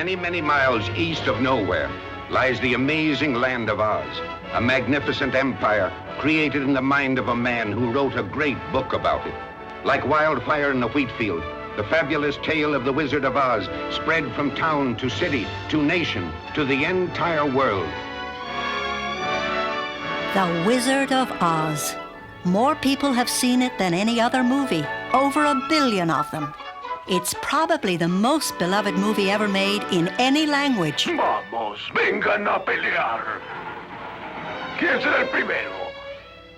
Many, many miles east of nowhere lies the amazing land of Oz, a magnificent empire created in the mind of a man who wrote a great book about it. Like wildfire in the wheat field, the fabulous tale of the Wizard of Oz spread from town to city, to nation, to the entire world. The Wizard of Oz. More people have seen it than any other movie, over 1 billion of them. It's probably the most beloved movie ever made in any language. Vamos, vengan a pelear. ¿Quién será el primero?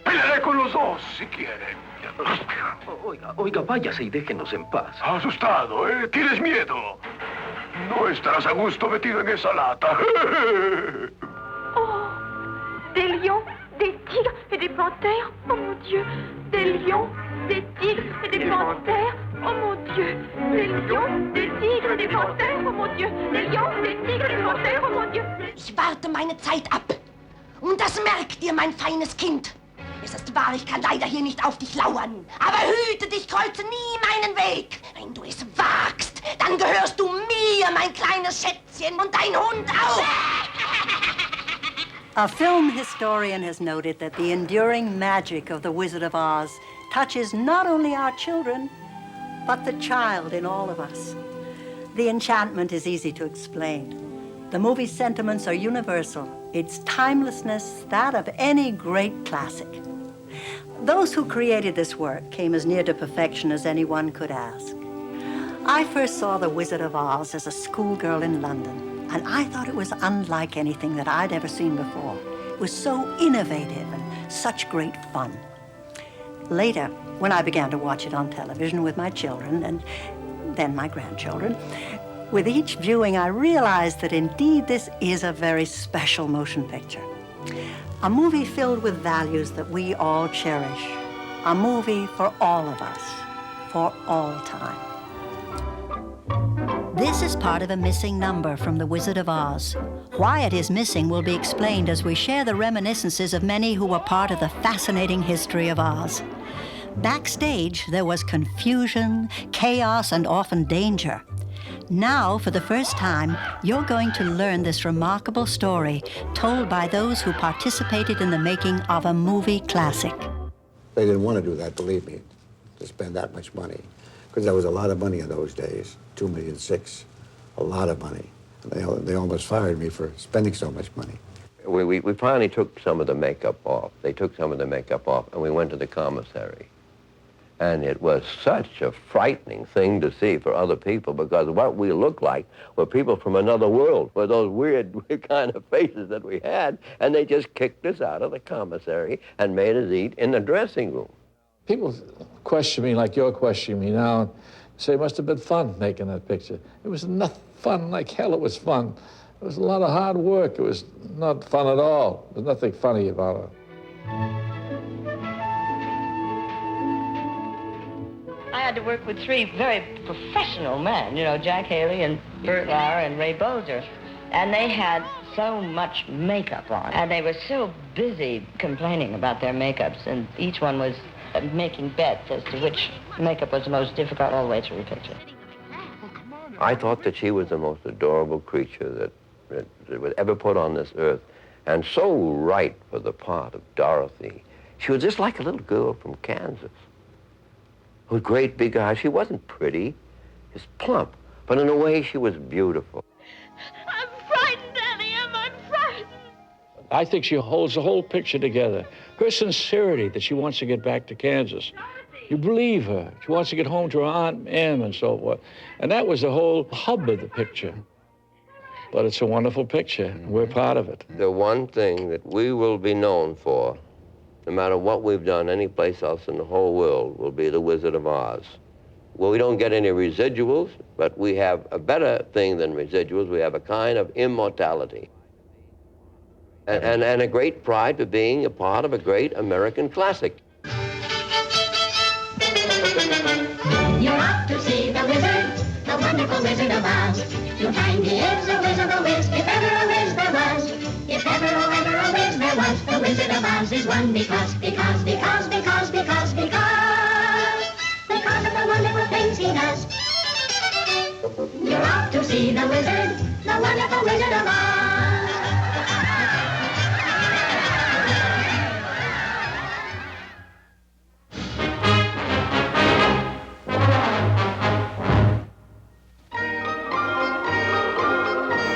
Pelearé con los dos, si quieren. Oiga, váyase y déjenos en paz. Asustado, ¿eh? ¿Tienes miedo? No estarás a gusto metido en esa lata. Oh, des lions, des tigres et des panthères. Oh mon Dieu, des lions, des tigres et des panthères. Oh mon Dieu, des lions, des tigres et des panthères. Oh mon Dieu, des lions, des tigres et des panthères. Oh mon Dieu. Ich warte meine Zeit ab. Und das merkt ihr, mein feines Kind. Es ist wahr, ich kann leider hier nicht auf dich lauern. Aber hüte dich, kreuze nie meinen Weg. Wenn du es wagst, dann gehörst du mir, mein kleines Schätzchen, und dein Hund auch. A film historian has noted that the enduring magic of The Wizard of Oz touches not only our children, but the child in all of us. The enchantment is easy to explain. The movie's sentiments are universal. Its timelessness, that of any great classic. Those who created this work came as near to perfection as anyone could ask. I first saw The Wizard of Oz as a schoolgirl in London, and I thought it was unlike anything that I'd ever seen before. It was so innovative and such great fun. Later, when I began to watch it on television with my children and then my grandchildren, with each viewing, I realized that indeed this is a very special motion picture. A movie filled with values that we all cherish. A movie for all of us, for all time. This is part of a missing number from The Wizard of Oz. Why it is missing will be explained as we share the reminiscences of many who were part of the fascinating history of Oz. Backstage, there was confusion, chaos, and often danger. Now, for the first time, you're going to learn this remarkable story told by those who participated in the making of a movie classic. They didn't want to do that, believe me, to spend that much money, because there was a lot of money in those days, $2.6 million, a lot of money. They almost fired me for spending so much money. We finally took some of the makeup off. They took some of the makeup off, and we went to the commissary. And it was such a frightening thing to see for other people, because what we looked like were people from another world, with those weird kind of faces that we had, and they just kicked us out of the commissary and made us eat in the dressing room. People question me like you're questioning me now, and say it must have been fun making that picture. It was not fun like hell. It was fun. It was a lot of hard work. It was not fun at all. There's nothing funny about it. I had to work with 3 very professional men, you know, Jack Haley and Burt Lauer and Ray Bolger. And they had so much makeup on. And they were so busy complaining about their makeups. And each one was making bets as to which makeup was the most difficult all the way through the picture. I thought that she was the most adorable creature that was ever put on this earth, and so right for the part of Dorothy. She was just like a little girl from Kansas, with great big eyes. She wasn't pretty, just plump, but in a way she was beautiful. I'm frightened, Annie. I'm frightened. I think she holds the whole picture together. Her sincerity that she wants to get back to Kansas. You believe her. She wants to get home to her Aunt Em and so forth. And that was the whole hub of the picture. But it's a wonderful picture. We're proud of it. The one thing that we will be known for, no matter what we've done any place else in the whole world, will be The Wizard of Oz. Well, we don't get any residuals, but we have a better thing than residuals. We have a kind of immortality. And a great pride for being a part of a great American classic. You're off to see the wizard, the wonderful Wizard of Oz. You'll find he is a whiz, if ever a whiz there was. If ever a whiz there was, the Wizard of Oz is one because of the wonderful things he does. You're off to see the wizard, the wonderful Wizard of Oz.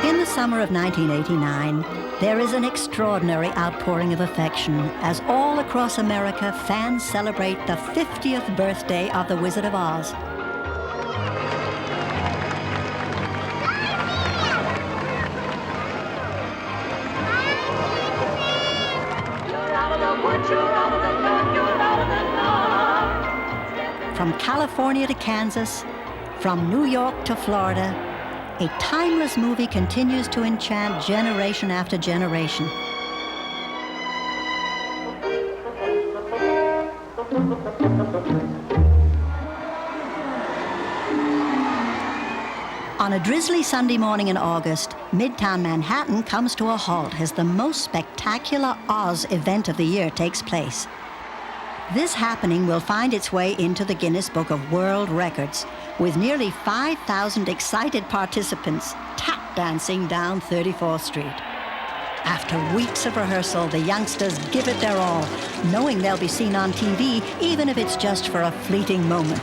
In the summer of 1989, there is an extraordinary outpouring of affection as all across America fans celebrate the 50th birthday of the Wizard of Oz. From California to Kansas, from New York to Florida, a timeless movie continues to enchant generation after generation. On a drizzly Sunday morning in August, Midtown Manhattan comes to a halt as the most spectacular Oz event of the year takes place. This happening will find its way into the Guinness Book of World Records, with nearly 5,000 excited participants tap dancing down 34th Street. After weeks of rehearsal, the youngsters give it their all, knowing they'll be seen on TV, even if it's just for a fleeting moment.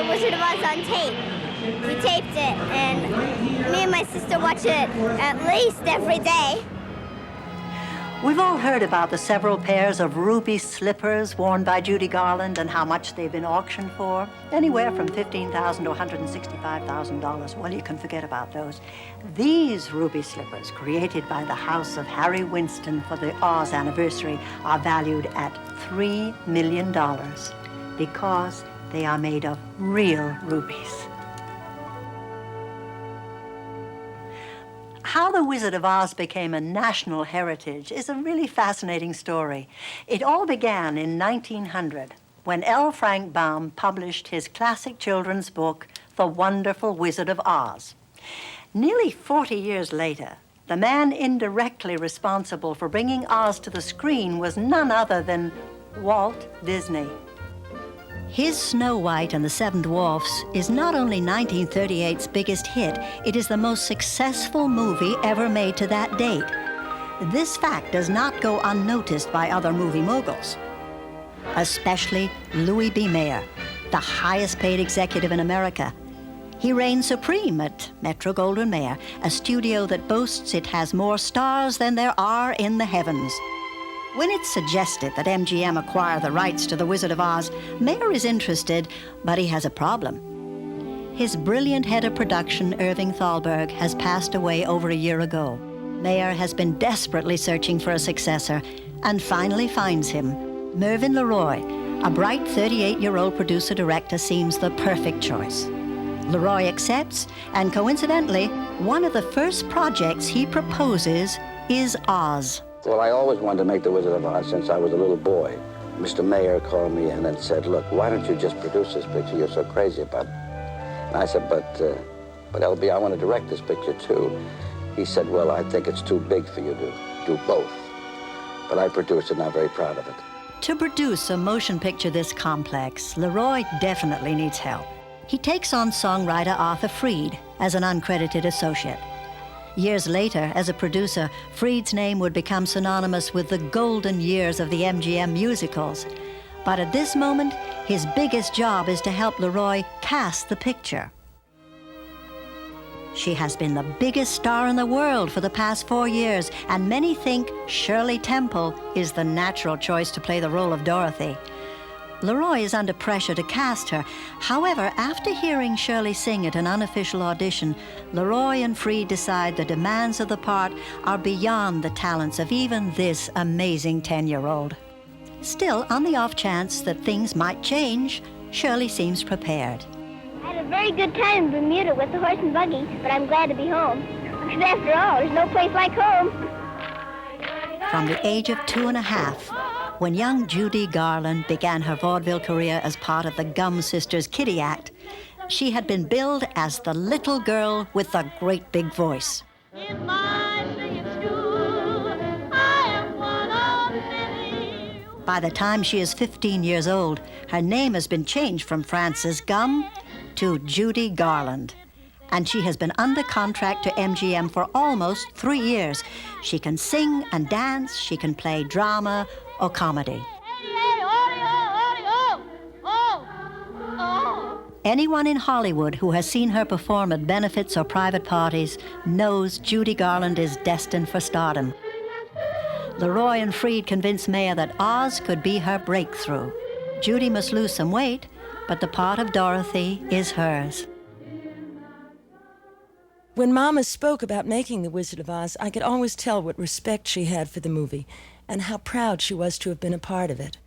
Wizard of Oz on tape. We taped it, and me and my sister watch it at least every day. We've all heard about the several pairs of ruby slippers worn by Judy Garland and how much they've been auctioned for. Anywhere from $15,000 to $165,000. Well, you can forget about those. These ruby slippers, created by the house of Harry Winston for the Oz anniversary, are valued at $3 million because they are made of real rubies. How the Wizard of Oz became a national heritage is a really fascinating story. It all began in 1900 when L. Frank Baum published his classic children's book, The Wonderful Wizard of Oz. Nearly 40 years later, the man indirectly responsible for bringing Oz to the screen was none other than Walt Disney. His Snow White and the Seven Dwarfs is not only 1938's biggest hit, it is the most successful movie ever made to that date. This fact does not go unnoticed by other movie moguls, especially Louis B. Mayer, the highest paid executive in America. He reigns supreme at Metro-Goldwyn-Mayer, a studio that boasts it has more stars than there are in the heavens. When it's suggested that MGM acquire the rights to The Wizard of Oz, Mayer is interested, but he has a problem. His brilliant head of production, Irving Thalberg, has passed away over a year ago. Mayer has been desperately searching for a successor and finally finds him. Mervyn LeRoy, a bright 38-year-old producer-director, seems the perfect choice. LeRoy accepts, and coincidentally, one of the first projects he proposes is Oz. Well, I always wanted to make The Wizard of Oz since I was a little boy. Mr. Mayer called me in and said, look, why don't you just produce this picture you're so crazy about? And I said, but LB, I want to direct this picture too. He said, well, I think it's too big for you to do both. But I produced it and I'm very proud of it. To produce a motion picture this complex, LeRoy definitely needs help. He takes on songwriter Arthur Freed as an uncredited associate. Years later, as a producer, Freed's name would become synonymous with the golden years of the MGM musicals. But at this moment, his biggest job is to help LeRoy cast the picture. She has been the biggest star in the world for the past 4 years, and many think Shirley Temple is the natural choice to play the role of Dorothy. LeRoy is under pressure to cast her. However, after hearing Shirley sing at an unofficial audition, LeRoy and Freed decide the demands of the part are beyond the talents of even this amazing 10-year-old. Still, on the off chance that things might change, Shirley seems prepared. I had a very good time in Bermuda with the horse and buggy, but I'm glad to be home. Because after all, there's no place like home. From the age of 2.5, when young Judy Garland began her vaudeville career as part of the Gum Sisters Kitty Act, She had been billed as the little girl with the great big voice. In my singing school, I am one of many. By the time she is 15 years old, her name has been changed from Frances Gumm to Judy Garland. And she has been under contract to MGM for almost 3 years. She can sing and dance, she can play drama or comedy. Anyone in Hollywood who has seen her perform at benefits or private parties knows Judy Garland is destined for stardom. Leroy and Freed convinced Mayer that Oz could be her breakthrough. Judy must lose some weight, but the part of Dorothy is hers. When Mama spoke about making The Wizard of Oz, I could always tell what respect she had for the movie and how proud she was to have been a part of it.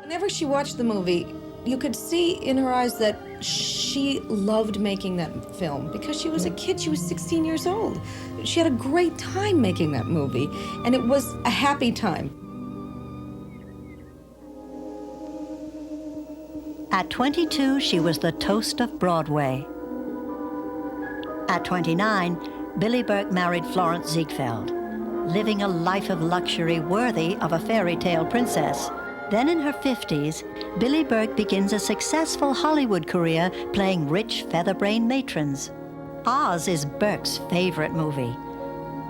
Whenever she watched the movie, you could see in her eyes that she loved making that film because she was a kid. She was 16 years old. She had a great time making that movie, and it was a happy time. At 22, she was the toast of Broadway. At 29, Billie Burke married Florence Ziegfeld, living a life of luxury worthy of a fairy tale princess. Then in her 50s, Billie Burke begins a successful Hollywood career playing rich, feather-brained matrons. Oz is Burke's favorite movie.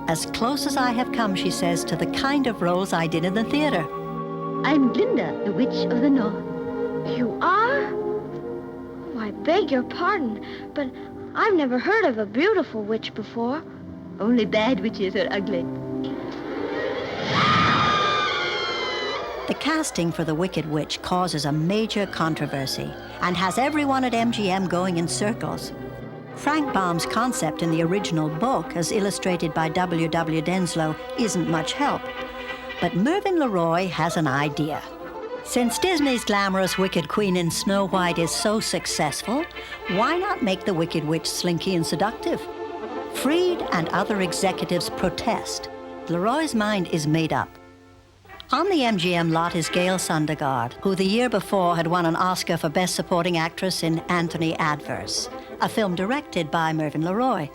As close as I have come, she says, to the kind of roles I did in the theater. I'm Glinda, the Witch of the North. You are? Oh, I beg your pardon, but I've never heard of a beautiful witch before. Only bad witches are ugly. The casting for The Wicked Witch causes a major controversy and has everyone at MGM going in circles. Frank Baum's concept in the original book, as illustrated by W.W. Denslow, isn't much help. But Mervyn LeRoy has an idea. Since Disney's glamorous Wicked Queen in Snow White is so successful, why not make the Wicked Witch slinky and seductive? Freed and other executives protest. LeRoy's mind is made up. On the MGM lot is Gail Sundergaard, who the year before had won an Oscar for Best Supporting Actress in Anthony Adverse, a film directed by Mervyn LeRoy.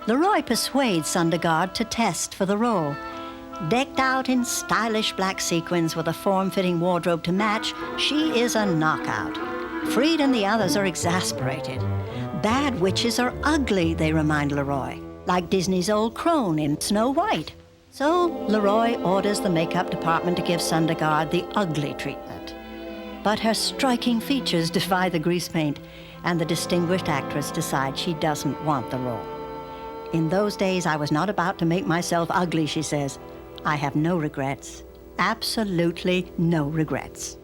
LeRoy persuades Sundergaard to test for the role. Decked out in stylish black sequins with a form-fitting wardrobe to match, she is a knockout. Freed and the others are exasperated. Bad witches are ugly, they remind LeRoy, like Disney's old crone in Snow White. So LeRoy orders the makeup department to give Sundergaard the ugly treatment. But her striking features defy the grease paint, and the distinguished actress decides she doesn't want the role. In those days, I was not about to make myself ugly, she says. I have no regrets. Absolutely no regrets.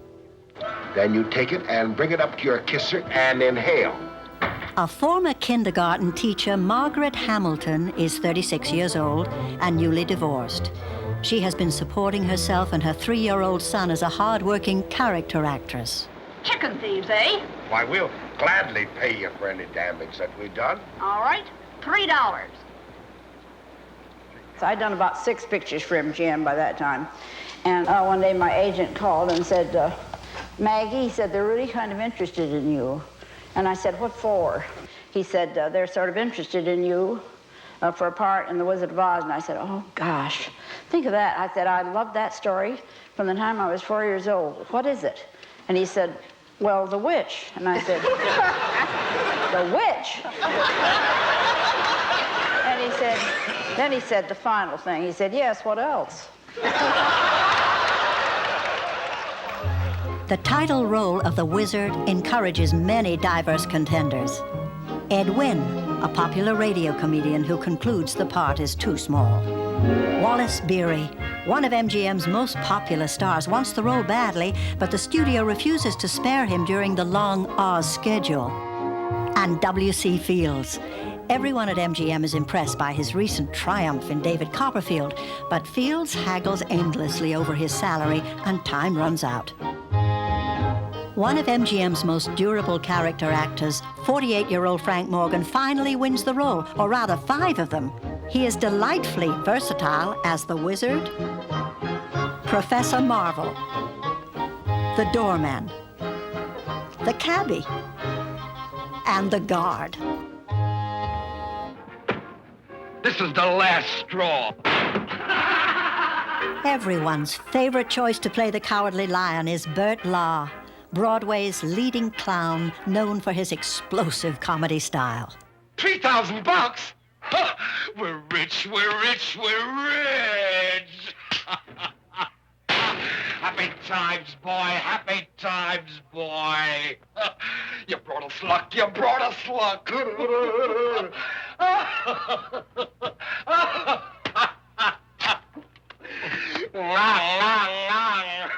Then you take it and bring it up to your kisser and inhale. A former kindergarten teacher, Margaret Hamilton, is 36 years old and newly divorced. She has been supporting herself and her 3-year-old son as a hard-working character actress. Chicken thieves, eh? Why, we'll gladly pay you for any damage that we've done. All right, $3. So I'd done about 6 pictures for MGM by that time. And one day my agent called and said, Maggie, he said, they're really kind of interested in you. And I said, what for? He said, they're sort of interested in you for a part in The Wizard of Oz. And I said, oh, gosh, think of that. I said, I loved that story from the time I was 4 years old. What is it? And he said, well, the witch. And I said, the witch? And he said, then he said the final thing. He said, yes, what else? The title role of the wizard encourages many diverse contenders. Ed Wynn, a popular radio comedian who concludes the part is too small. Wallace Beery, one of MGM's most popular stars, wants the role badly, but the studio refuses to spare him during the long Oz schedule. And W.C. Fields. Everyone at MGM is impressed by his recent triumph in David Copperfield, but Fields haggles endlessly over his salary and time runs out. One of MGM's most durable character actors, 48-year-old Frank Morgan, finally wins the role, or rather 5 of them. He is delightfully versatile as the Wizard, Professor Marvel, the Doorman, the cabbie, and the guard. This is the last straw. Everyone's favorite choice to play the Cowardly Lion is Bert Lahr, Broadway's leading clown, known for his explosive comedy style. $3,000? We're rich, we're rich, we're rich! Happy times, boy, happy times, boy. You brought us luck, you brought us luck.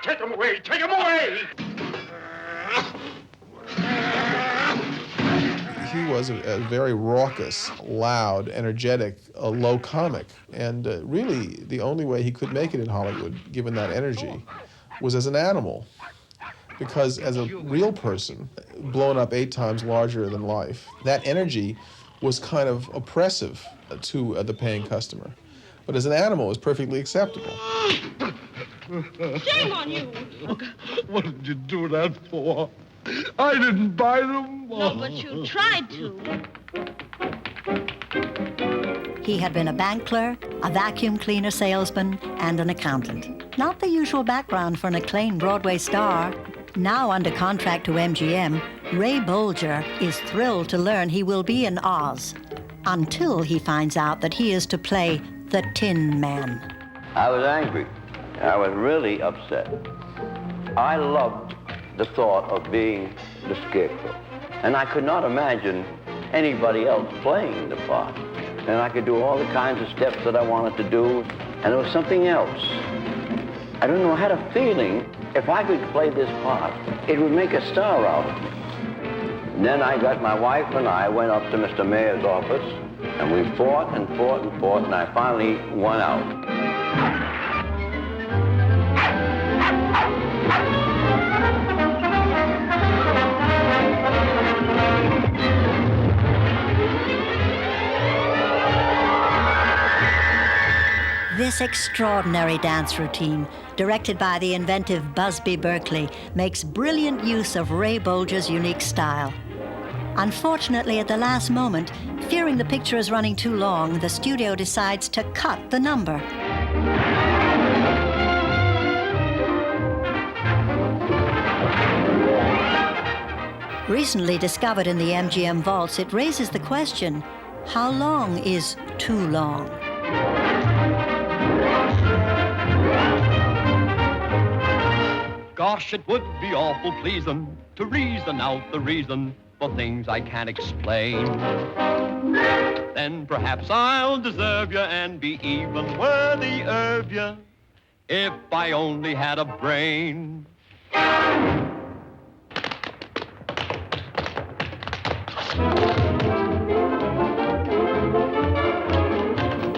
Take him away, take him away! He was a very raucous, loud, energetic, low comic. And really, the only way he could make it in Hollywood, given that energy, was as an animal. Because as a real person, blown up 8 times larger than life, that energy was kind of oppressive to the paying customer. But as an animal, it was perfectly acceptable. Shame on you. What did you do that for? I didn't buy them. No, but you tried to. He had been a bank clerk, a vacuum cleaner salesman, and an accountant. Not the usual background for an acclaimed Broadway star. Now under contract to MGM, Ray Bolger is thrilled to learn he will be in Oz, until he finds out that he is to play the Tin Man. I was angry. I was really upset. I loved the thought of being the Scarecrow. And I could not imagine anybody else playing the part. And I could do all the kinds of steps that I wanted to do. And there was something else. I don't know, I had a feeling if I could play this part, it would make a star out of me. And then my wife and I went up to Mr. Mayer's office, and we fought and fought and fought, and I finally won out. This extraordinary dance routine, directed by the inventive Busby Berkeley, makes brilliant use of Ray Bolger's unique style. Unfortunately, at the last moment, fearing the picture is running too long, the studio decides to cut the number. Recently discovered in the MGM vaults, it raises the question, how long is too long? Gosh, it would be awful pleasing to reason out the reason for things I can't explain. Then perhaps I'll deserve you and be even worthy of you if I only had a brain.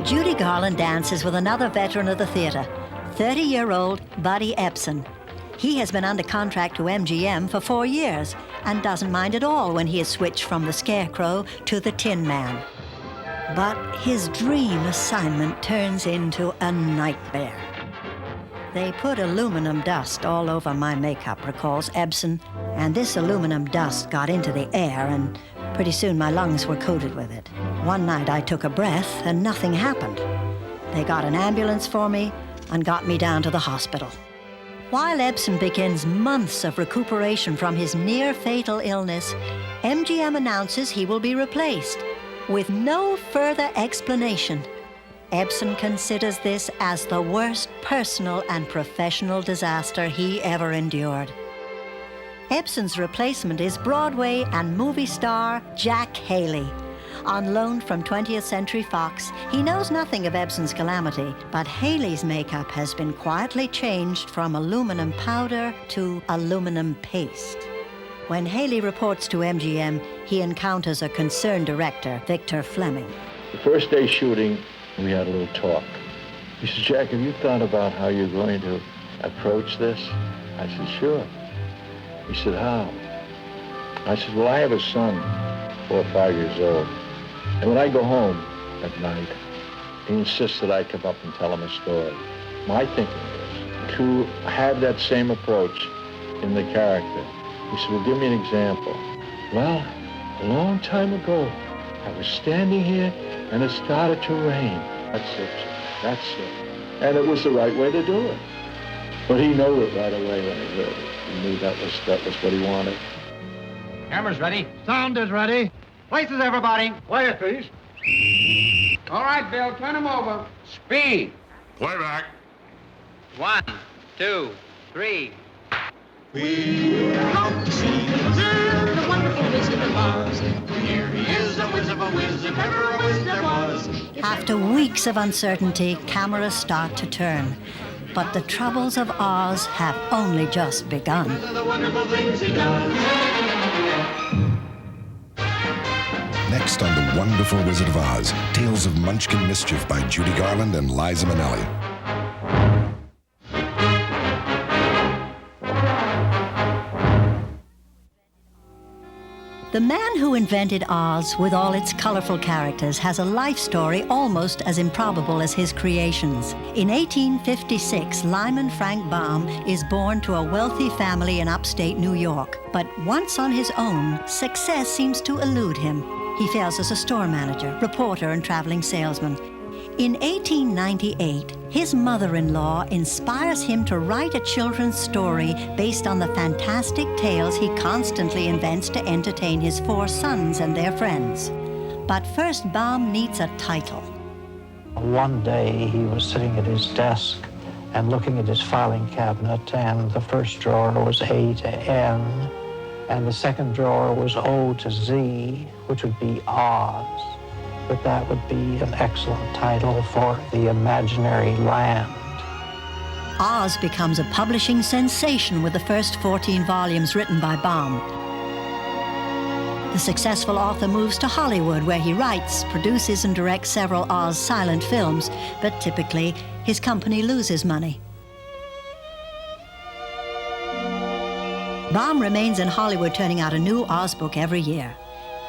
Judy Garland dances with another veteran of the theater, 30-year-old Buddy Ebsen. He has been under contract to MGM for 4 years and doesn't mind at all when he is switched from the Scarecrow to the Tin Man. But his dream assignment turns into a nightmare. They put aluminum dust all over my makeup, recalls Ebsen, and this aluminum dust got into the air, and pretty soon my lungs were coated with it. One night I took a breath and nothing happened. They got an ambulance for me and got me down to the hospital. While Ebsen begins months of recuperation from his near-fatal illness, MGM announces he will be replaced with no further explanation. Ebsen considers this as the worst personal and professional disaster he ever endured. Ebsen's replacement is Broadway and movie star Jack Haley. On loan from 20th Century Fox, he knows nothing of Ebsen's calamity, but Haley's makeup has been quietly changed from aluminum powder to aluminum paste. When Haley reports to MGM, he encounters a concerned director, Victor Fleming. The first day shooting, we had a little talk. He said, Jack, have you thought about how you're going to approach this? I said, sure. He said, how? I said, well, I have a son, 4 or 5 years old. And when I go home at night, he insists that I come up and tell him a story. My thinking is to have that same approach in the character. He said, well, give me an example. Well, a long time ago, I was standing here and it started to rain. That's it, that's it. And it was the right way to do it. But he knew it right away when he heard it. He knew that was what he wanted. Camera's ready. Sound is ready. Places, everybody. Quiet, please. All right, Bill, turn him over. Speed. Playback. 1, 2, 3. We're out to see the Wizard, the wonderful Wizard of Oz. Here he is, a wizard of a whiz, if ever a whiz there was. After weeks of uncertainty, cameras start to turn. But the troubles of Oz have only just begun. The wonderful things he does. Next on The Wonderful Wizard of Oz, Tales of Munchkin Mischief by Judy Garland and Liza Minnelli. The man who invented Oz, with all its colorful characters, has a life story almost as improbable as his creations. In 1856, Lyman Frank Baum is born to a wealthy family in upstate New York. But once on his own, success seems to elude him. He fails as a store manager, reporter, and traveling salesman. In 1898, his mother-in-law inspires him to write a children's story based on the fantastic tales he constantly invents to entertain his 4 sons and their friends. But first, Baum needs a title. One day, he was sitting at his desk and looking at his filing cabinet, and the first drawer was A to N, and the second drawer was O to Z, which would be Oz. But that would be an excellent title for the imaginary land. Oz becomes a publishing sensation with the first 14 volumes written by Baum. The successful author moves to Hollywood, where he writes, produces, and directs several Oz silent films, but typically his company loses money. Baum remains in Hollywood, turning out a new Oz book every year.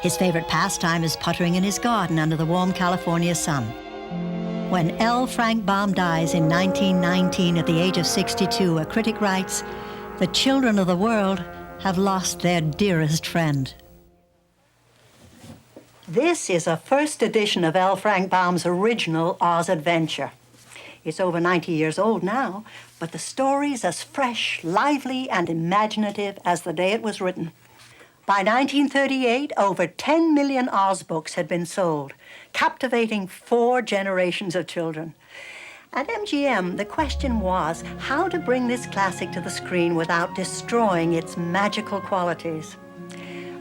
His favorite pastime is puttering in his garden under the warm California sun. When L. Frank Baum dies in 1919 at the age of 62, a critic writes, "The children of the world have lost their dearest friend." This is a first edition of L. Frank Baum's original Oz Adventure. It's over 90 years old now, but the story's as fresh, lively, and imaginative as the day it was written. By 1938, over 10 million Oz books had been sold, captivating 4 generations of children. At MGM, the question was how to bring this classic to the screen without destroying its magical qualities.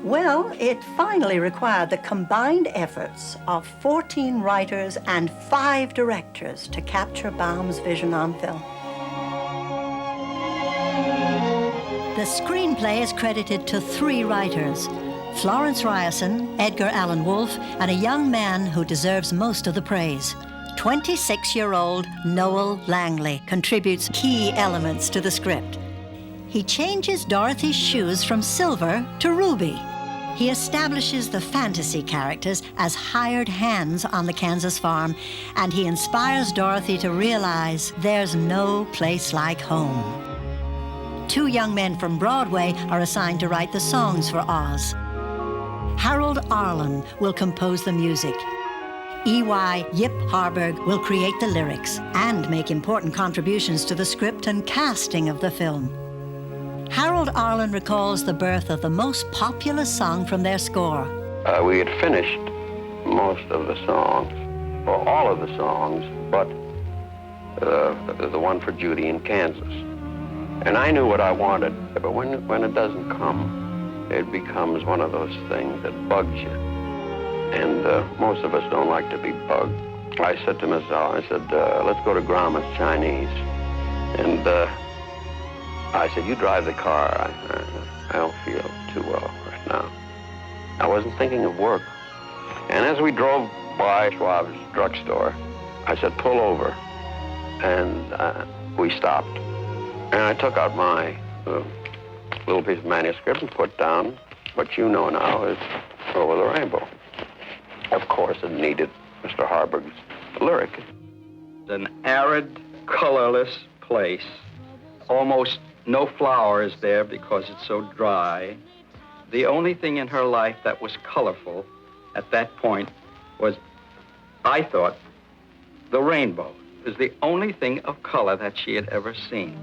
Well, it finally required the combined efforts of 14 writers and 5 directors to capture Baum's vision on film. The screenplay is credited to 3 writers, Florence Ryerson, Edgar Allan Wolfe, and a young man who deserves most of the praise. 26-year-old Noel Langley contributes key elements to the script. He changes Dorothy's shoes from silver to ruby. He establishes the fantasy characters as hired hands on the Kansas farm, and he inspires Dorothy to realize there's no place like home. 2 young men from Broadway are assigned to write the songs for Oz. Harold Arlen will compose the music. E.Y. Yip Harburg will create the lyrics and make important contributions to the script and casting of the film. Harold Arlen recalls the birth of the most popular song from their score. We had finished most of the songs, or all of the songs, but the one for Judy in Kansas. And I knew what I wanted, but when it doesn't come, it becomes one of those things that bugs you. And most of us don't like to be bugged. I said to myself, let's go to Grandma's Chinese. And I said, you drive the car. I don't feel too well right now. I wasn't thinking of work. And as we drove by Schwab's drugstore, I said, pull over. And we stopped. And I took out my little piece of manuscript and put down what you know now is Over the Rainbow. Of course, it needed Mr. Harburg's lyric. An arid, colorless place, almost No flower is there because it's so dry. The only thing in her life that was colorful at that point was, I thought, the rainbow. It was the only thing of color that she had ever seen.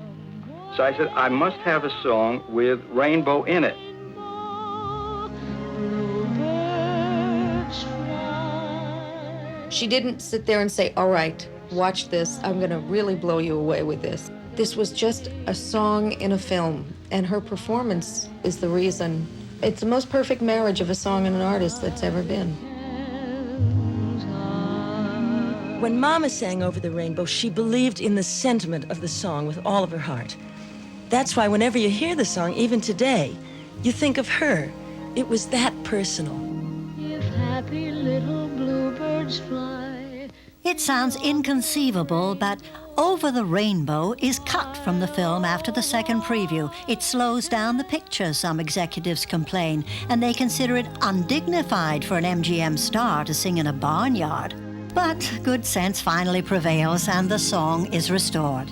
So I said, I must have a song with rainbow in it. She didn't sit there and say, all right, watch this. I'm going to really blow you away with this. This was just a song in a film, and her performance is the reason. It's the most perfect marriage of a song and an artist that's ever been. When Mama sang Over the Rainbow, she believed in the sentiment of the song with all of her heart. That's why whenever you hear the song, even today, you think of her. It was that personal. If happy little bluebirds fly. It sounds inconceivable, but Over the Rainbow is cut from the film after the second preview. It slows down the picture, some executives complain, and they consider it undignified for an MGM star to sing in a barnyard. But good sense finally prevails, and the song is restored.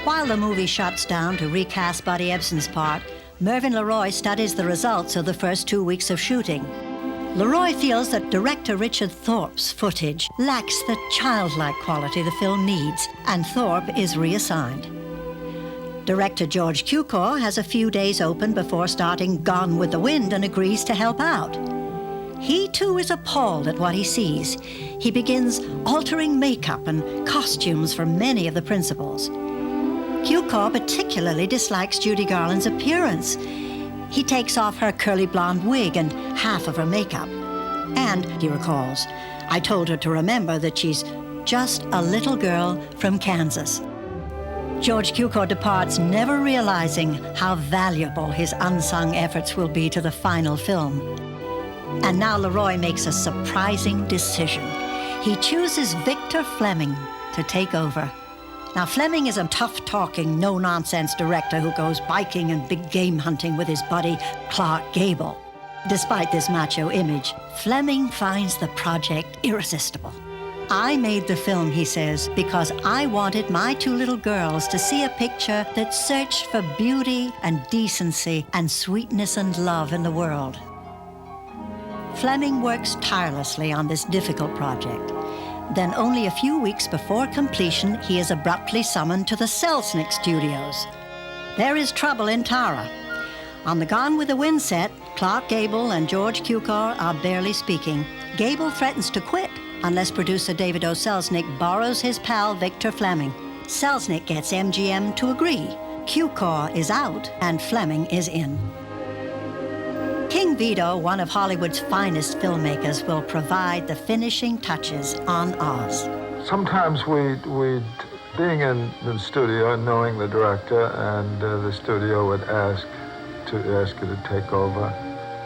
While the movie shuts down to recast Buddy Ebsen's part, Mervyn LeRoy studies the results of the first 2 weeks of shooting. LeRoy feels that director Richard Thorpe's footage lacks the childlike quality the film needs, and Thorpe is reassigned. Director George Cukor has a few days open before starting Gone with the Wind and agrees to help out. He too is appalled at what he sees. He begins altering makeup and costumes for many of the principals. Cukor particularly dislikes Judy Garland's appearance. He takes off her curly blonde wig and half of her makeup. And, he recalls, I told her to remember that she's just a little girl from Kansas. George Cukor departs, never realizing how valuable his unsung efforts will be to the final film. And now LeRoy makes a surprising decision. He chooses Victor Fleming to take over. Now, Fleming is a tough-talking, no-nonsense director who goes biking and big game hunting with his buddy, Clark Gable. Despite this macho image, Fleming finds the project irresistible. I made the film, he says, because I wanted my two little girls to see a picture that searched for beauty and decency and sweetness and love in the world. Fleming works tirelessly on this difficult project. Then only a few weeks before completion, he is abruptly summoned to the Selznick Studios. There is trouble in Tara. On the Gone with the Wind set, Clark Gable and George Cukor are barely speaking. Gable threatens to quit unless producer David O. Selznick borrows his pal Victor Fleming. Selznick gets MGM to agree. Cukor is out and Fleming is in. King Vito, one of Hollywood's finest filmmakers, will provide the finishing touches on Oz. Sometimes we'd being in the studio and knowing the director, and the studio would ask you to take over.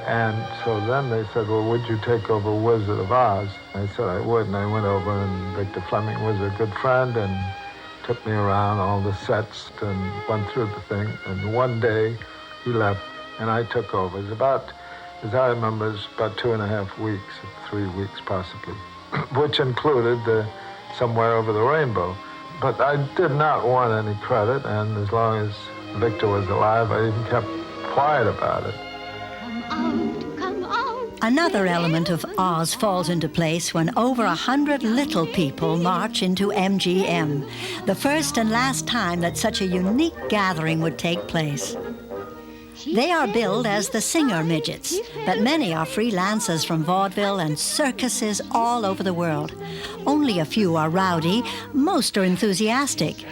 And so then they said, well, would you take over Wizard of Oz? I said I would, and I went over, and Victor Fleming was a good friend and took me around all the sets and went through the thing. And one day he left, and I took over. It was about, as I remember, it was about 2.5 weeks, 3 weeks possibly, which included Somewhere Over the Rainbow. But I did not want any credit, and as long as Victor was alive, I even kept quiet about it. Another element of Oz falls into place when over 100 little people march into MGM, the first and last time that such a unique gathering would take place. They are billed as the Singer Midgets, but many are freelancers from vaudeville and circuses all over the world. Only a few are rowdy, most are enthusiastic,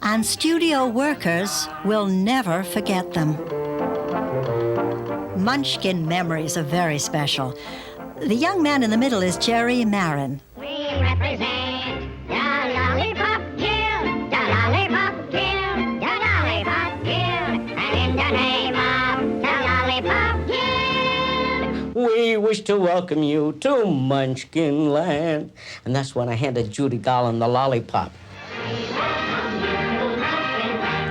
and studio workers will never forget them. Munchkin memories are very special. The young man in the middle is Jerry Marin. We represent the Lollipop Guild, the Lollipop Guild, the Lollipop Guild, and in the name of the Lollipop Guild. We wish to welcome you to Munchkin Land. And that's when I handed Judy Garland the lollipop.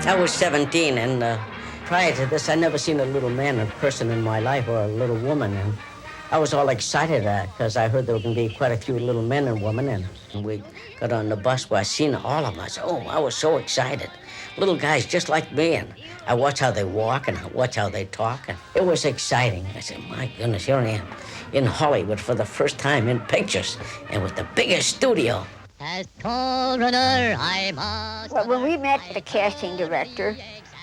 I was 17, and prior to this, I'd never seen a little man in person in my life, or a little woman. And I was all excited because I heard there were going to be quite a few little men and women, and we got on the bus where I seen all of them. I said, oh, I was so excited. Little guys just like me, and I watch how they walk and I watch how they talk, and it was exciting. I said, my goodness, here I am in Hollywood for the first time in pictures and with the biggest studio. As coroner, I must... Well, when we met the casting director,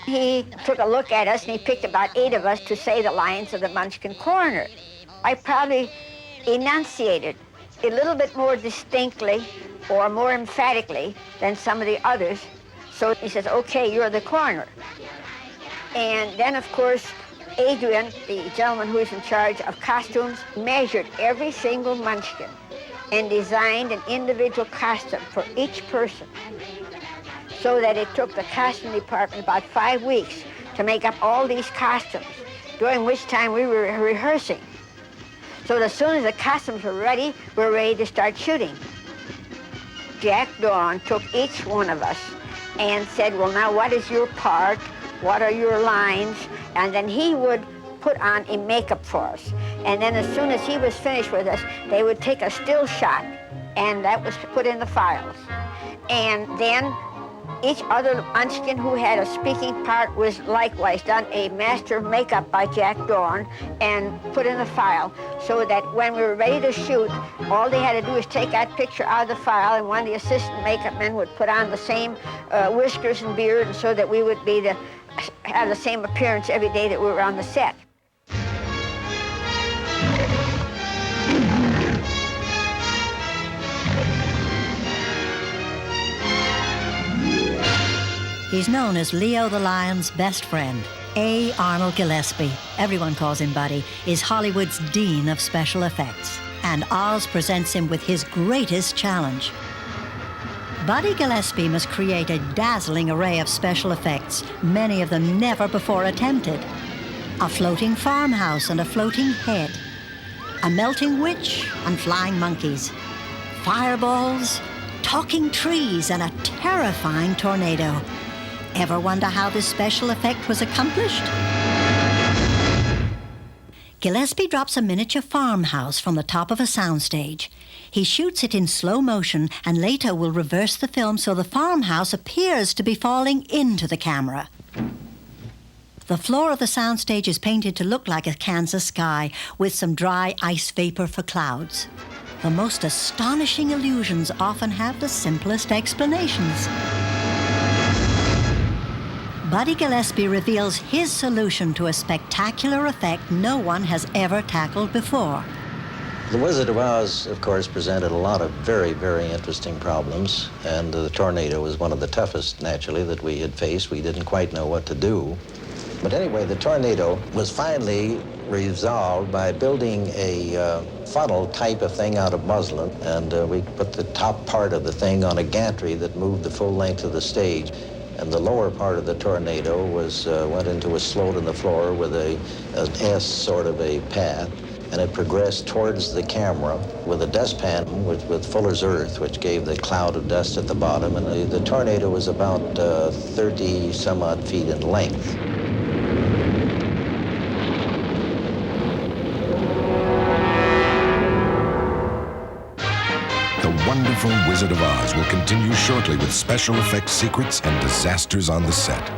he took a look at us and he picked about 8 of us to say the lines of the Munchkin coroner. I probably enunciated a little bit more distinctly or more emphatically than some of the others. So he says, okay, you're the coroner. And then, of course, Adrian, the gentleman who is in charge of costumes, measured every single Munchkin and designed an individual costume for each person, so that it took the costume department about 5 weeks to make up all these costumes, during which time we were rehearsing. So as soon as the costumes were ready, we were ready to start shooting. Jack Dawn took each one of us and said, well, now what is your part? What are your lines? And then he would put on a makeup for us. And then as soon as he was finished with us, they would take a still shot, and that was put in the files. And then each other Munchkin who had a speaking part was likewise done a master of makeup by Jack Dawn and put in the file, so that when we were ready to shoot, all they had to do was take that picture out of the file, and one of the assistant makeup men would put on the same whiskers and beard, and so that we would be have the same appearance every day that we were on the set. He's known as Leo the Lion's best friend. A. Arnold Gillespie, everyone calls him Buddy, is Hollywood's dean of special effects. And Oz presents him with his greatest challenge. Buddy Gillespie must create a dazzling array of special effects, many of them never before attempted. A floating farmhouse and a floating head. A melting witch and flying monkeys. Fireballs, talking trees, and a terrifying tornado. Ever wonder how this special effect was accomplished? Gillespie drops a miniature farmhouse from the top of a soundstage. He shoots it in slow motion and later will reverse the film so the farmhouse appears to be falling into the camera. The floor of the soundstage is painted to look like a Kansas sky with some dry ice vapor for clouds. The most astonishing illusions often have the simplest explanations. Buddy Gillespie reveals his solution to a spectacular effect no one has ever tackled before. The Wizard of Oz, of course, presented a lot of very, very interesting problems, and the tornado was one of the toughest, naturally, that we had faced. We didn't quite know what to do. But anyway, the tornado was finally resolved by building a funnel type of thing out of muslin, and we put the top part of the thing on a gantry that moved the full length of the stage. And the lower part of the tornado was went into a slope in the floor with an S sort of a path, and it progressed towards the camera with a dustpan with Fuller's Earth, which gave the cloud of dust at the bottom, and the tornado was about 30 some odd feet in length. The Wonderful Wizard of Oz will continue shortly with special effects secrets and disasters on the set.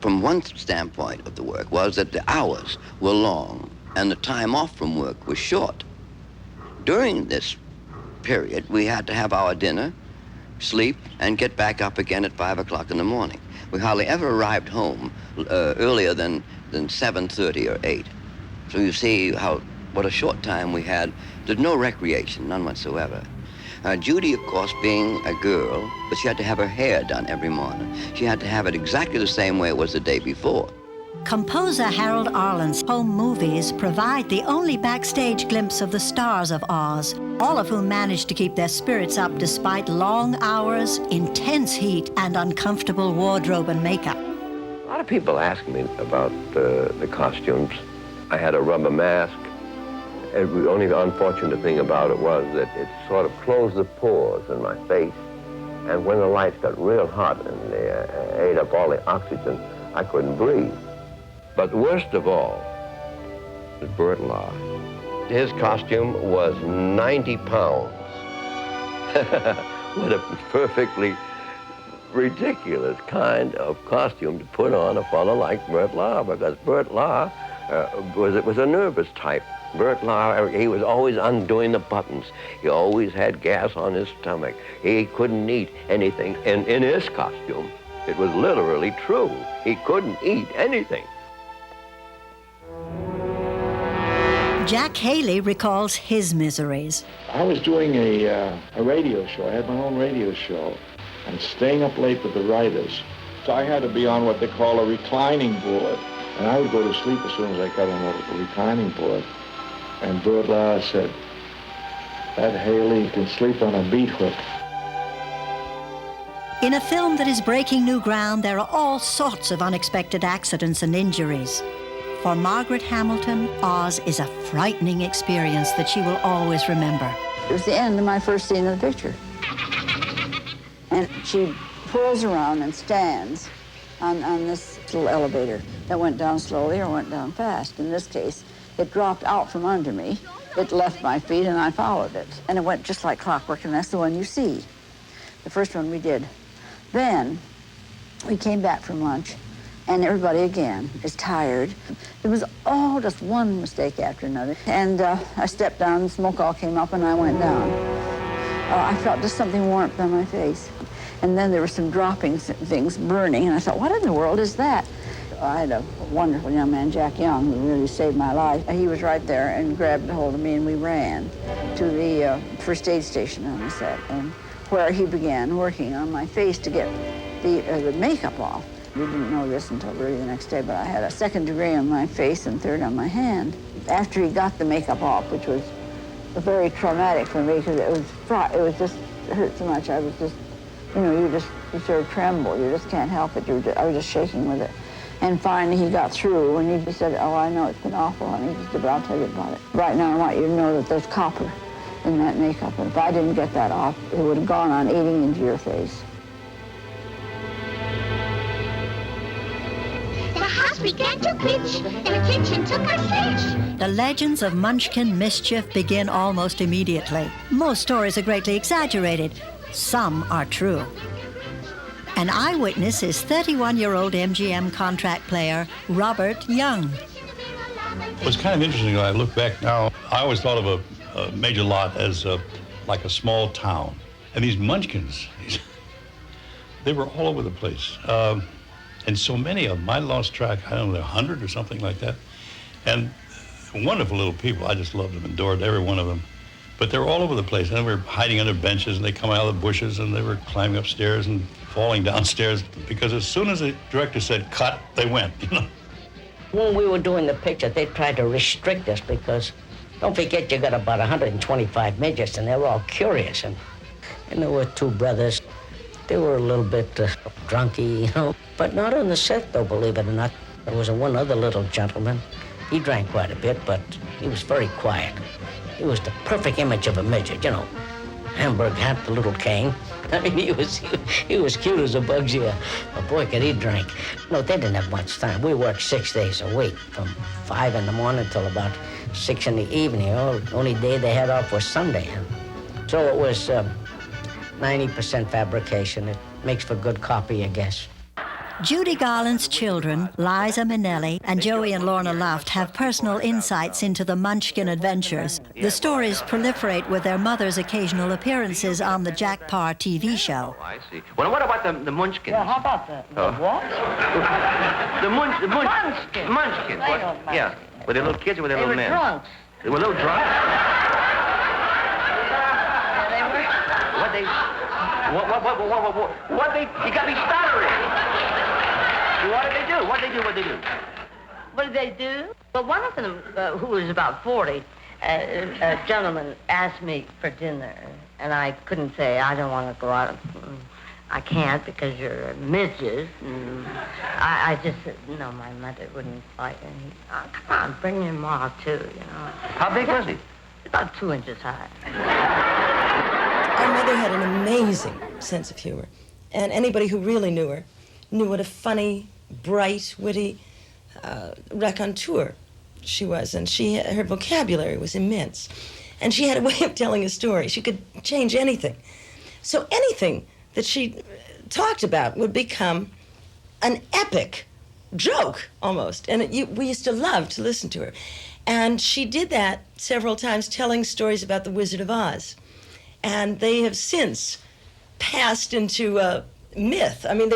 From one standpoint of the work was that the hours were long and the time off from work was short. During this period, we had to have our dinner, sleep, and get back up again at 5 o'clock in the morning. We hardly ever arrived home earlier than 7:30 or 8. So you see what a short time we had. There's no recreation, none whatsoever. Judy, of course, being a girl, but she had to have her hair done every morning. She had to have it exactly the same way it was the day before. Composer Harold Arlen's home movies provide the only backstage glimpse of the stars of Oz, all of whom managed to keep their spirits up despite long hours, intense heat, and uncomfortable wardrobe and makeup. A lot of people ask me about the costumes. I had a rubber mask. The only unfortunate thing about it was that it sort of closed the pores in my face, And when the lights got real hot and they ate up all the oxygen, I couldn't breathe. But worst of all was Burt Lahr. His costume was 90 pounds. What a perfectly ridiculous kind of costume to put on a fellow like Burt Lahr, because Burt Lahr was a nervous type. Burt Lahr, he was always undoing the buttons. He always had gas on his stomach. He couldn't eat anything. And in his costume, it was literally true. He couldn't eat anything. Jack Haley recalls his miseries. I was doing a radio show. I had my own radio show and staying up late with the writers. So I had to be on what they call a reclining board. And I would go to sleep as soon as I got on the reclining board. And Burt Lahr said, that Haley can sleep on a beat hook. In a film that is breaking new ground, there are all sorts of unexpected accidents and injuries. For Margaret Hamilton, Oz is a frightening experience that she will always remember. It was the end of my first scene of the picture. And she pulls around and stands on this little elevator that went down slowly or went down fast. In this case, it dropped out from under me. It left my feet and I followed it. And it went just like clockwork, and that's the one you see. The first one we did. Then we came back from lunch, and everybody again is tired. There was just one mistake after another. And I stepped down, and smoke all came up, and I went down. I felt just something warmth on my face. And then there were some dropping things burning, and I thought, what in the world is that? I had a wonderful young man, Jack Young, who really saved my life. He was right there and grabbed hold of me, and we ran to the first aid station on the set, and where he began working on my face to get the makeup off. We didn't know this until really the next day, but I had a 2nd degree on my face and 3rd on my hand. After he got the makeup off, which was very traumatic for me, because it hurt so much. I was just, you sort of tremble. You just can't help it. I was just shaking with it. And finally he got through, and he just said, oh, I know it's been awful, and he just said, I'll tell you about it. Right now I want you to know that there's copper in that makeup, and if I didn't get that off, it would have gone on eating into your face. The house began to pitch, and the kitchen took a switch. The legends of Munchkin mischief begin almost immediately. Most stories are greatly exaggerated. Some are true. An eyewitness is 31-year-old MGM contract player Robert Young. What's kind of interesting when I look back now, I always thought of a Major Lot as like a small town. And these Munchkins, they were all over the place. And so many of them, I lost track, I don't know, 100 or something like that. And wonderful little people, I just loved them, adored every one of them. But they were all over the place. And they were hiding under benches, and they come out of the bushes, and they were climbing upstairs and falling downstairs, because as soon as the director said cut, they went, When we were doing the picture, they tried to restrict us because, don't forget, you got about 125 midgets, and they were all curious. And there were 2 brothers. They were a little bit drunky, but not on the set, though, believe it or not. There was one other little gentleman. He drank quite a bit, but he was very quiet. He was the perfect image of a midget, Hamburg hat, the little cane. I mean, he was cute as a Bugsy. A boy could he drink. No, they didn't have much time. We worked 6 days a week, from 5 in the morning till about 6 in the evening. The only day they had off was Sunday. So it was 90% fabrication. It makes for good copy, I guess. Judy Garland's children, Liza Minnelli and Joey and Lorna Luft, have personal insights into the Munchkin adventures. The stories proliferate with their mother's occasional appearances on the Jack Paar TV show. Oh, I see. Well, what about the Munchkins? Yeah, how about that? Oh. What? the Munchkins. What? Yeah. Were they little kids or were they little men? They were drunks. They were little drunks? They were. What they, you got me stuttering. What did they do? What did they do? Well, one of them, who was about 40, a gentleman asked me for dinner, and I couldn't say, I don't want to go out. I can't because you're a midget. And I just said, no, my mother wouldn't fight. And he, come on, bring your ma, too, How big was he? About 2 inches high. Our mother had an amazing sense of humor. And anybody who really knew her knew what a funny, bright, witty raconteur she was. And her vocabulary was immense. And she had a way of telling a story. She could change anything. So anything that she talked about would become an epic joke, almost. And we used to love to listen to her. And she did that several times, telling stories about the Wizard of Oz. And they have since passed into myth. I mean,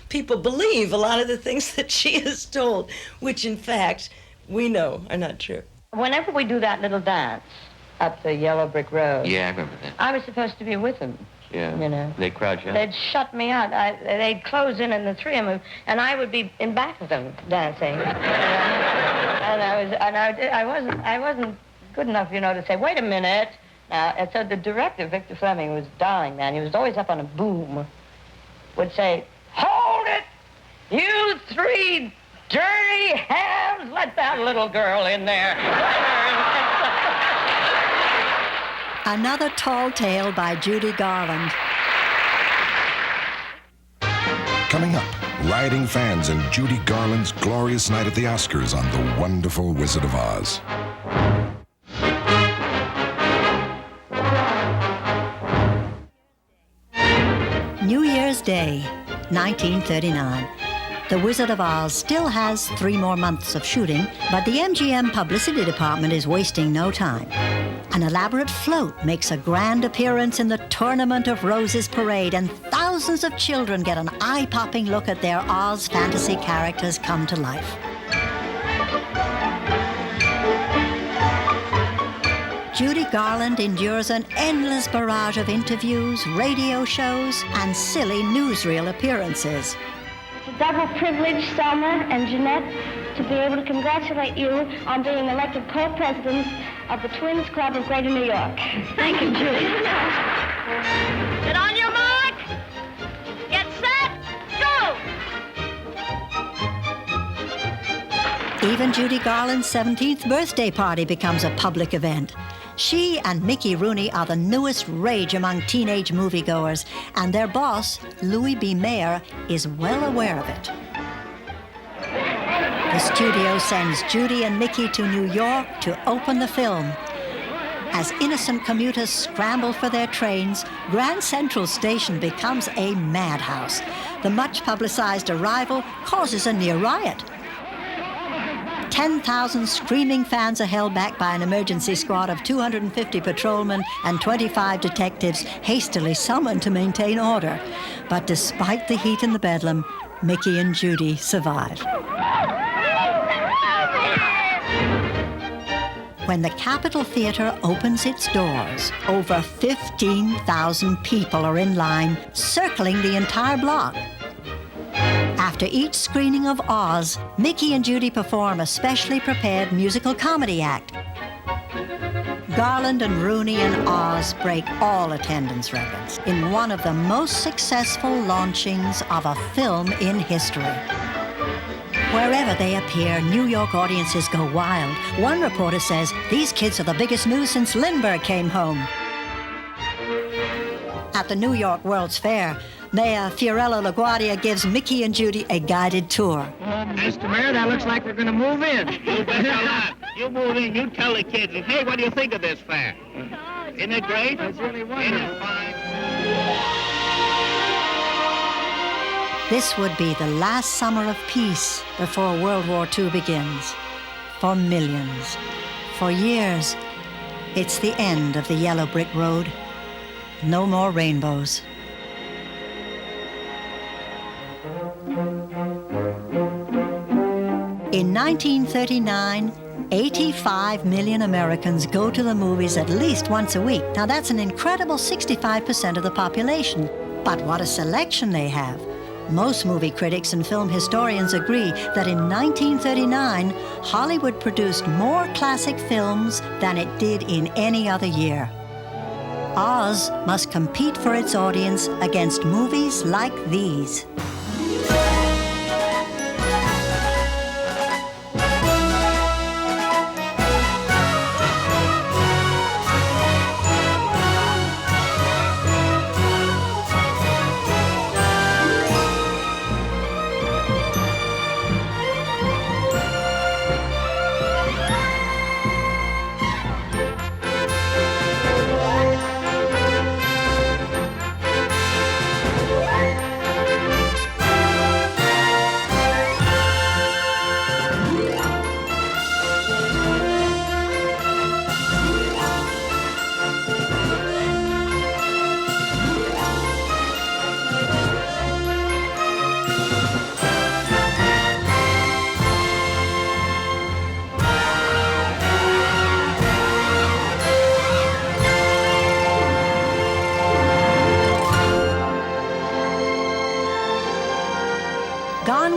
people believe a lot of the things that she has told, which in fact, we know are not true. Whenever we do that little dance up the yellow brick road. Yeah, I remember that. I was supposed to be with them. Yeah. You know. They'd crowd you out. They'd shut me out. They'd close in the three of them, and I would be in back of them dancing. I wasn't good enough, to say, wait a minute. And so the director, Victor Fleming, was a darling man. He was always up on a boom. Would say, hold it, you three dirty hams! Let that little girl in there. Another tall tale by Judy Garland. Coming up, rioting fans and Judy Garland's glorious night at the Oscars on The Wonderful Wizard of Oz. New Year's Day, 1939. The Wizard of Oz still has 3 more months of shooting, but the MGM publicity department is wasting no time. An elaborate float makes a grand appearance in the Tournament of Roses parade, and thousands of children get an eye-popping look at their Oz fantasy characters come to life. Judy Garland endures an endless barrage of interviews, radio shows, and silly newsreel appearances. It's a double privilege, Selma and Jeanette, to be able to congratulate you on being elected co-presidents of the Twins Club of Greater New York. Thank you, Judy. Get on your mark. Get set. Go. Even Judy Garland's 17th birthday party becomes a public event. She and Mickey Rooney are the newest rage among teenage moviegoers, and their boss, Louis B. Mayer, is well aware of it. The studio sends Judy and Mickey to New York to open the film. As innocent commuters scramble for their trains, Grand Central Station becomes a madhouse. The much-publicized arrival causes a near riot. 10,000 screaming fans are held back by an emergency squad of 250 patrolmen and 25 detectives hastily summoned to maintain order. But despite the heat in the bedlam, Mickey and Judy survive. When the Capitol Theater opens its doors, over 15,000 people are in line, circling the entire block. After each screening of Oz, Mickey and Judy perform a specially prepared musical comedy act. Garland and Rooney and Oz break all attendance records in one of the most successful launchings of a film in history. Wherever they appear, New York audiences go wild. One reporter says, "These kids are the biggest news since Lindbergh came home." At the New York World's Fair, Mayor Fiorello LaGuardia gives Mickey and Judy a guided tour. Mr. Mayor, that looks like we're going to move in. You bet a lot. You move in, you tell the kids, hey, what do you think of this fair? Isn't it great? It's really wonderful. Isn't it fine? This would be the last summer of peace before World War II begins. For millions. For years, it's the end of the yellow brick road. No more rainbows. In 1939, 85 million Americans go to the movies at least once a week. Now that's an incredible 65% of the population. But what a selection they have. Most movie critics and film historians agree that in 1939, Hollywood produced more classic films than it did in any other year. Oz must compete for its audience against movies like these.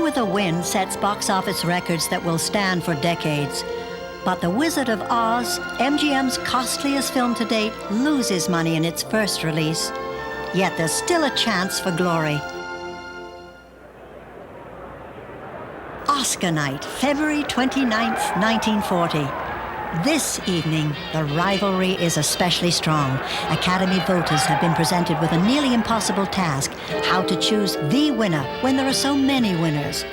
Gone with the Wind sets box office records that will stand for decades. But The Wizard of Oz, MGM's costliest film to date, loses money in its first release. Yet there's still a chance for glory. Oscar night, February 29th, 1940. This evening, the rivalry is especially strong. Academy voters have been presented with a nearly impossible task: how to choose the winner when there are so many winners.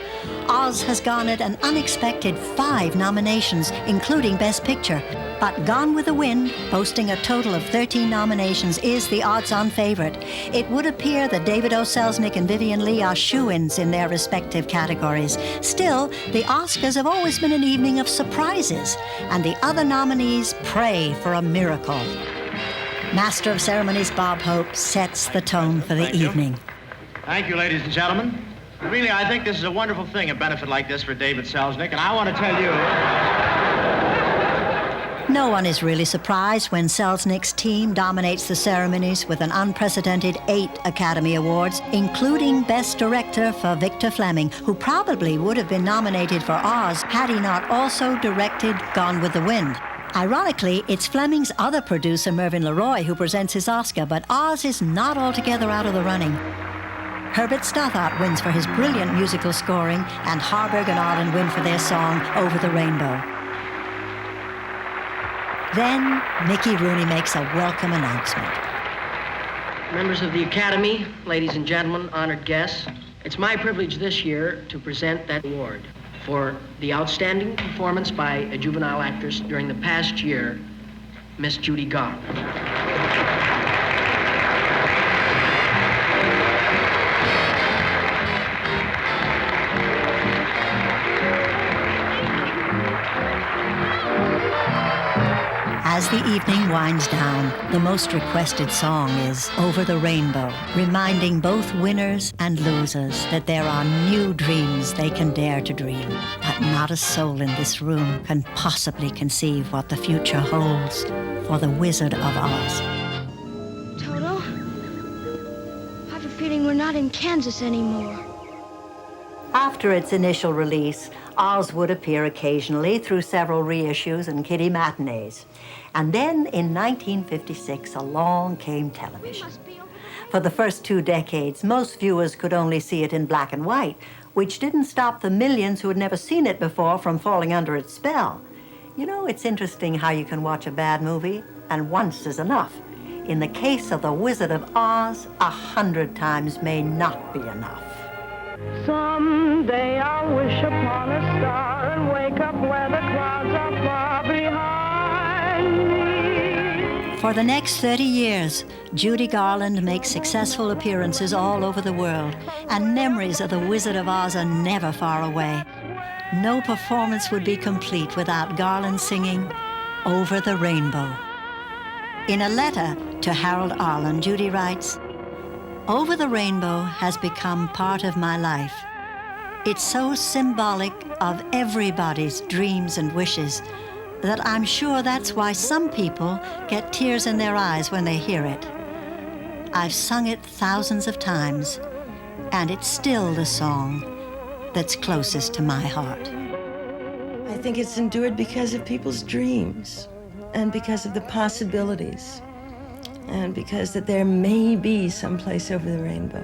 Oz has garnered an unexpected 5 nominations, including Best Picture. But Gone with the Wind, boasting a total of 13 nominations, is the odds-on favorite. It would appear that David O. Selznick and Vivien Leigh are shoo-ins in their respective categories. Still, the Oscars have always been an evening of surprises, and the other nominees pray for a miracle. Master of Ceremonies Bob Hope sets the tone for the evening. Thank you, ladies and gentlemen. Really, I think this is a wonderful thing, a benefit like this for David Selznick, and I want to tell you... No one is really surprised when Selznick's team dominates the ceremonies with an unprecedented 8 Academy Awards, including Best Director for Victor Fleming, who probably would have been nominated for Oz had he not also directed Gone with the Wind. Ironically, it's Fleming's other producer, Mervyn LeRoy, who presents his Oscar, but Oz is not altogether out of the running. Herbert Stothart wins for his brilliant musical scoring, and Harburg and Arlen win for their song, Over the Rainbow. Then, Mickey Rooney makes a welcome announcement. Members of the Academy, ladies and gentlemen, honored guests, it's my privilege this year to present that award for the outstanding performance by a juvenile actress during the past year, Miss Judy Garland. As the evening winds down, the most requested song is Over the Rainbow, reminding both winners and losers that there are new dreams they can dare to dream. But not a soul in this room can possibly conceive what the future holds for the Wizard of Oz. Toto, I have a feeling we're not in Kansas anymore. After its initial release, Oz would appear occasionally through several reissues and kiddie matinees. And then in 1956, along came television. For the first 2 decades, most viewers could only see it in black and white, which didn't stop the millions who had never seen it before from falling under its spell. You know, it's interesting how you can watch a bad movie, and once is enough. In the case of The Wizard of Oz, 100 times may not be enough. Someday I'll wish upon a star and wake up where the clouds are far behind me. For the next 30 years, Judy Garland makes successful appearances all over the world, and memories of the Wizard of Oz are never far away. No performance would be complete without Garland singing Over the Rainbow. In a letter to Harold Arlen, Judy writes, "Over the Rainbow has become part of my life. It's so symbolic of everybody's dreams and wishes that I'm sure that's why some people get tears in their eyes when they hear it. I've sung it thousands of times, and it's still the song that's closest to my heart." I think it's endured because of people's dreams and because of the possibilities and because that there may be some place over the rainbow,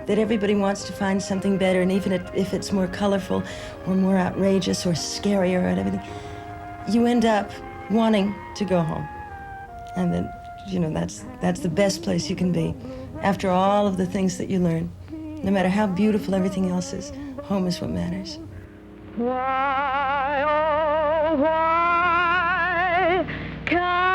that everybody wants to find something better, and even if it's more colorful or more outrageous or scarier and everything, you end up wanting to go home. And then, you know, that's the best place you can be. After all of the things that you learn, no matter how beautiful everything else is, home is what matters. Why, oh, why can't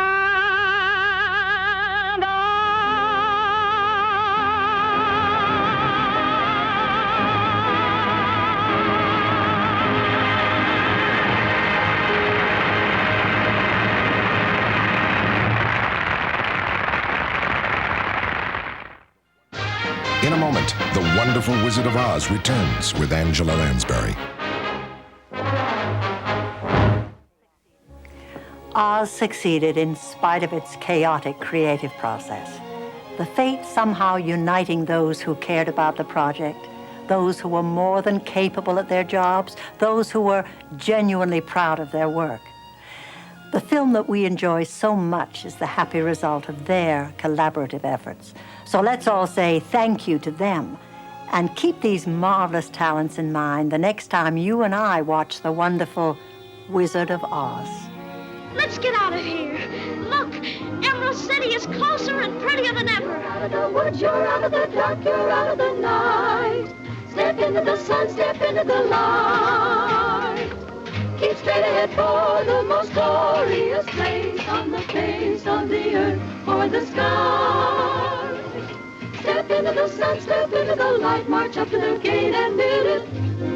In a moment, The Wonderful Wizard of Oz returns with Angela Lansbury. Oz succeeded in spite of its chaotic creative process. The fate somehow uniting those who cared about the project those who were more than capable at their jobs, those who were genuinely proud of their work. The film that we enjoy so much is the happy result of their collaborative efforts. So let's all say thank you to them and keep these marvelous talents in mind the next time you and I watch the wonderful Wizard of Oz. Let's get out of here. Look, Emerald City is closer and prettier than ever. You're out of the woods, you're out of the dark, you're out of the night. Step into the sun, step into the light. Keep straight ahead for the most glorious place on the face of the earth or the sky. Step into the sun, step into the light, march up to the gate and build it.